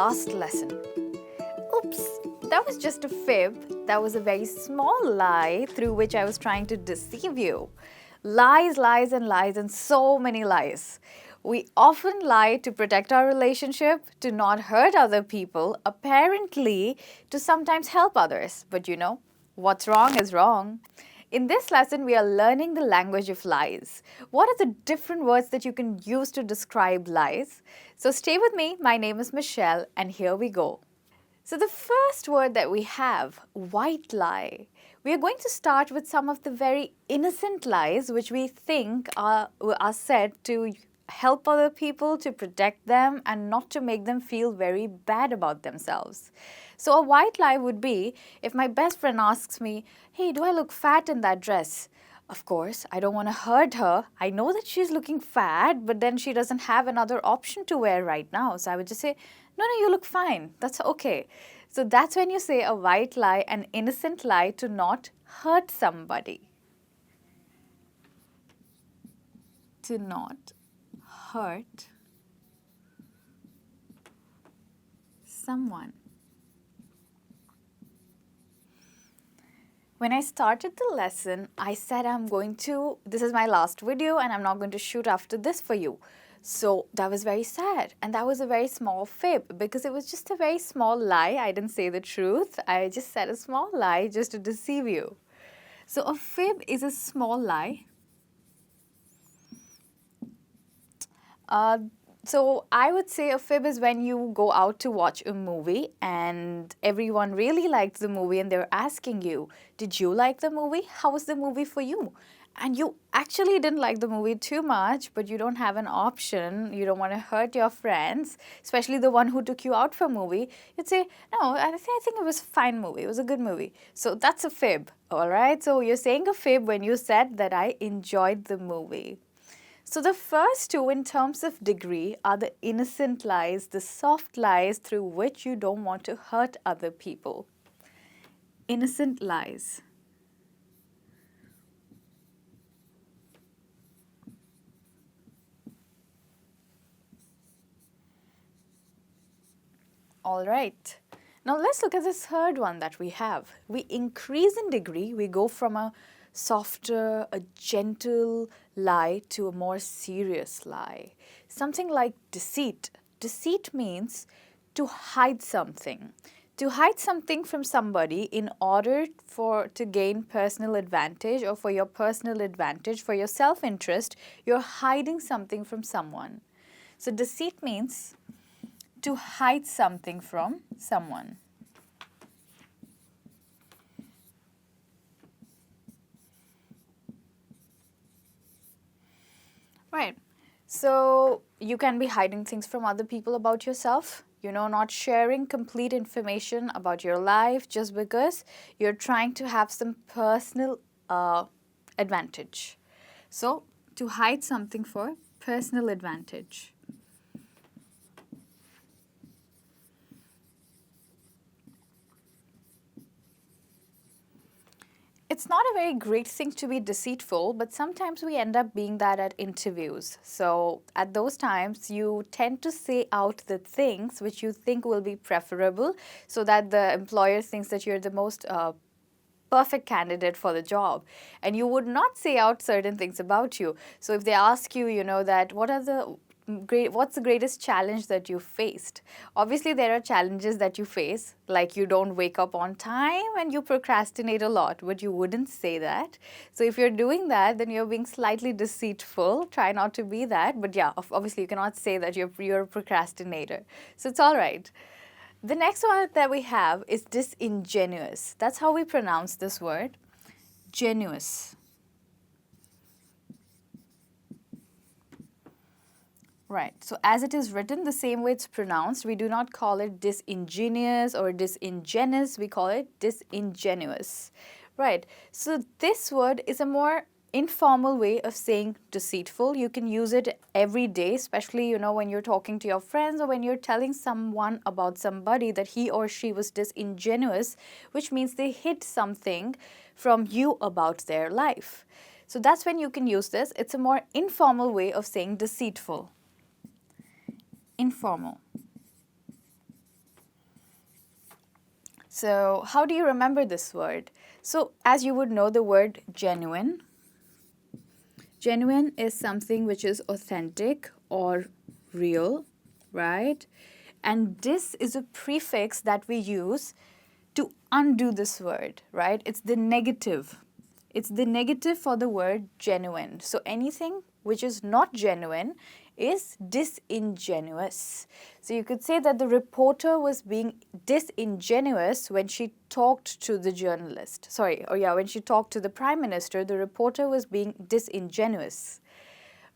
last lesson. Oops, that was just a fib. That was a very small lie through which I was trying to deceive you. Lies, lies, and lies, and so many lies. We often lie to protect our relationship, to not hurt other people, apparently to sometimes help others. But you know, what's wrong is wrong. In this lesson, we are learning the language of lies. What are the different words that you can use to describe lies? So stay with me. My name is Michelle, and here we go. So the first word that we have, white lie. We are going to start with some of the very innocent lies which we think are said to help other people, to protect them, and not to make them feel very bad about themselves. So a white lie would be if my best friend asks me, hey, do I look fat in that dress? Of course, I don't want to hurt her. I know that she's looking fat, but then she doesn't have another option to wear right now. So I would just say, no, you look fine. That's okay. So that's when you say a white lie, an innocent lie to not hurt somebody. To not hurt someone. When I started the lesson, I said this is my last video and I'm not going to shoot after this for you. So that was very sad, and that was a very small fib because it was just a very small lie. I didn't say the truth. I just said a small lie just to deceive you. So a fib is a small lie. So I would say a fib is when you go out to watch a movie and everyone really liked the movie and they're asking you, did you like the movie? How was the movie for you? And you actually didn't like the movie too much, but you don't have an option. You don't want to hurt your friends, especially the one who took you out for a movie. You'd say, no, I think it was a fine movie. It was a good movie. So that's a fib, all right? So you're saying a fib when you said that I enjoyed the movie. So the first two in terms of degree are the innocent lies, the soft lies through which you don't want to hurt other people. Innocent lies. All right. Now let's look at the third one that we have. We increase in degree. We go from a softer, a gentle lie to a more serious lie. Something like deceit. Deceit means to hide something. To hide something from somebody in order to gain personal advantage or for your personal advantage, for your self-interest, you're hiding something from someone. So deceit means to hide something from someone. Right. So you can be hiding things from other people about yourself. Not sharing complete information about your life just because you're trying to have some personal advantage. So to hide something for personal advantage. It's not a very great thing to be deceitful, but sometimes we end up being that at interviews. So at those times, you tend to say out the things which you think will be preferable so that the employer thinks that you're the most perfect candidate for the job. And you would not say out certain things about you. So if they ask you, that what's the greatest challenge that you faced? Obviously, there are challenges that you face, like you don't wake up on time and you procrastinate a lot, but you wouldn't say that. So if you're doing that, then you're being slightly deceitful. Try not to be that. But yeah, obviously, you cannot say that you're a procrastinator. So it's all right. The next one that we have is disingenuous. That's how we pronounce this word, genuous. Right. So as it is written, the same way it's pronounced, we do not call it disingenuous or disingenuous. We call it disingenuous. Right. So this word is a more informal way of saying deceitful. You can use it every day, especially, when you're talking to your friends or when you're telling someone about somebody that he or she was disingenuous, which means they hid something from you about their life. So that's when you can use this. It's a more informal way of saying deceitful. Informal. So, how do you remember this word? So, as you would know, the word genuine. Genuine is something which is authentic or real, right? And this is a prefix that we use to undo this word, right? It's the negative. It's the negative for the word genuine. So anything which is not genuine is disingenuous. So you could say that the reporter was being disingenuous when she talked to the journalist. When she talked to the prime minister, the reporter was being disingenuous.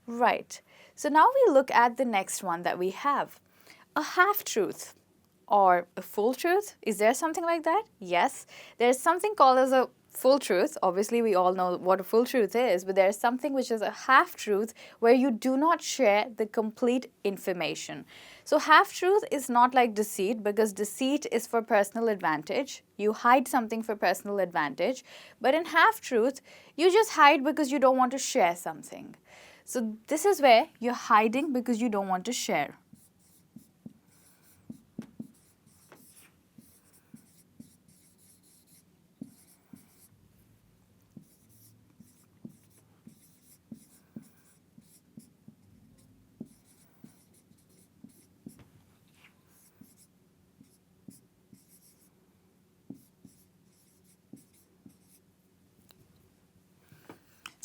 Right. So now we look at the next one that we have. A half-truth or a full truth. Is there something like that? Yes. There's something called as a full truth. Obviously, we all know what a full truth is, but there's something which is a half-truth where you do not share the complete information. So half-truth is not like deceit, because deceit is for personal advantage. You hide something for personal advantage. But in half-truth, you just hide because you don't want to share something. So this is where you're hiding because you don't want to share.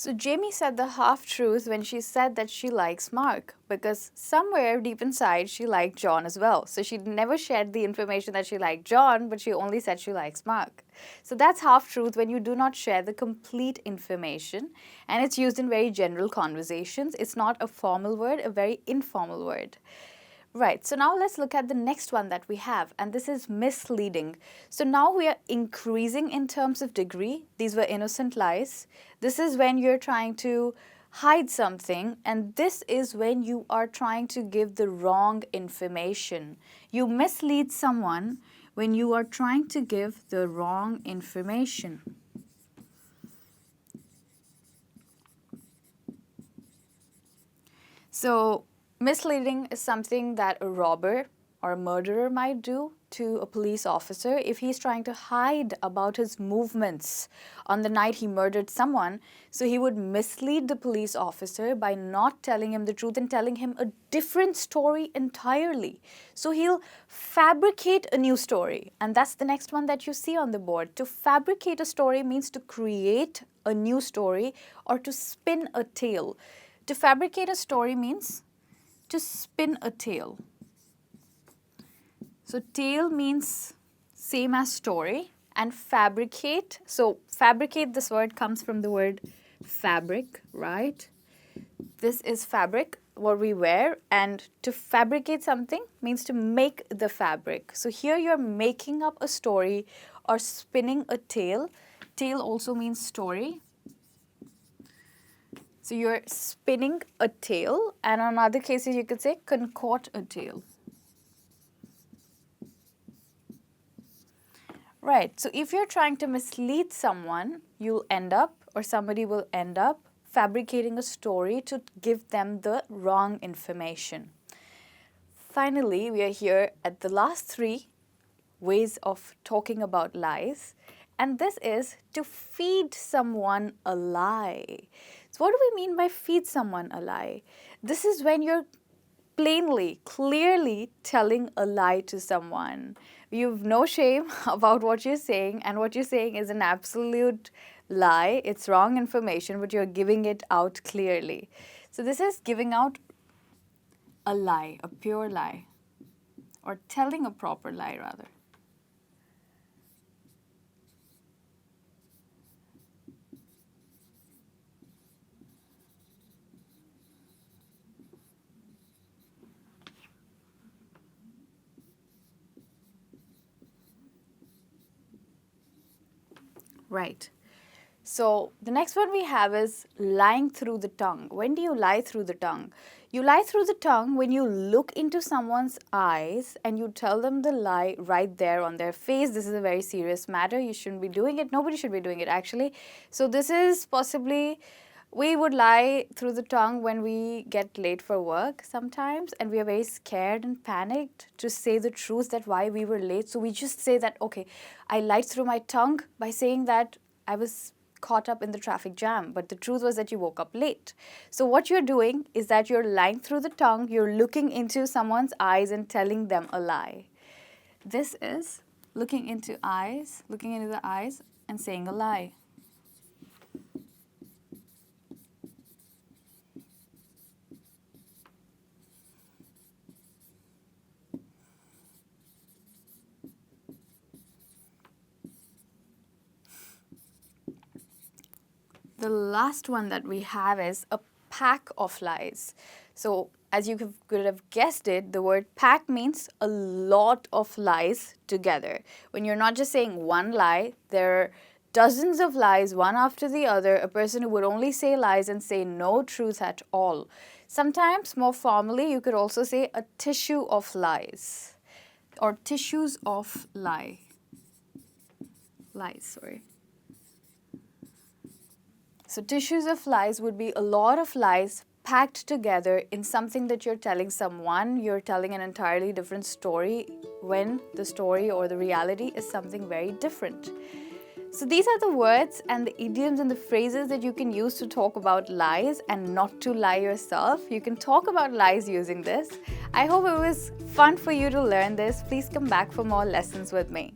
So Jamie said the half-truth when she said that she likes Mark, because somewhere deep inside she liked John as well. So she never shared the information that she liked John, but she only said she likes Mark. So that's half-truth when you do not share the complete information, and it's used in very general conversations. It's not a formal word, a very informal word. Right, so now let's look at the next one that we have, and this is misleading. So now we are increasing in terms of degree. These were innocent lies. This is when you're trying to hide something, and this is when you are trying to give the wrong information. You mislead someone when you are trying to give the wrong information. So misleading is something that a robber or a murderer might do to a police officer if he's trying to hide about his movements on the night he murdered someone. So he would mislead the police officer by not telling him the truth and telling him a different story entirely. So he'll fabricate a new story. And that's the next one that you see on the board. To fabricate a story means to create a new story or to spin a tale. To fabricate a story means to spin a tale. So tale means same as story, and fabricate. So fabricate, this word comes from the word fabric, right? This is fabric, what we wear, and to fabricate something means to make the fabric. So here you're making up a story or spinning a tale. Tale also means story. So you're spinning a tale, and in other cases you could say concoct a tale. Right, so if you're trying to mislead someone, you'll end up, or somebody will end up, fabricating a story to give them the wrong information. Finally, we are here at the last three ways of talking about lies, and this is to feed someone a lie. So what do we mean by feed someone a lie? This is when you're plainly, clearly telling a lie to someone. You've no shame about what you're saying, and what you're saying is an absolute lie. It's wrong information, but you're giving it out clearly. So this is giving out a lie, a pure lie, or telling a proper lie rather. Right. So the next one we have is lying through the tongue. When do you lie through the tongue? You lie through the tongue when you look into someone's eyes and you tell them the lie right there on their face. This is a very serious matter. You shouldn't be doing it. Nobody should be doing it, actually. So this is possibly We would lie through the tongue when we get late for work sometimes, and we are very scared and panicked to say the truth that why we were late. So we just say that, okay, I lied through my tongue by saying that I was caught up in the traffic jam, but the truth was that you woke up late. So what you're doing is that you're lying through the tongue, you're looking into someone's eyes and telling them a lie. This is looking into the eyes and saying a lie. The last one that we have is a pack of lies. So, as you could have guessed it, the word pack means a lot of lies together. When you're not just saying one lie, there are dozens of lies, one after the other, a person who would only say lies and say no truth at all. Sometimes, more formally, you could also say a tissue of lies or tissues of lies, sorry. So tissues of lies would be a lot of lies packed together in something that you're telling someone. You're telling an entirely different story when the story or the reality is something very different. So these are the words and the idioms and the phrases that you can use to talk about lies and not to lie yourself. You can talk about lies using this. I hope it was fun for you to learn this. Please come back for more lessons with me.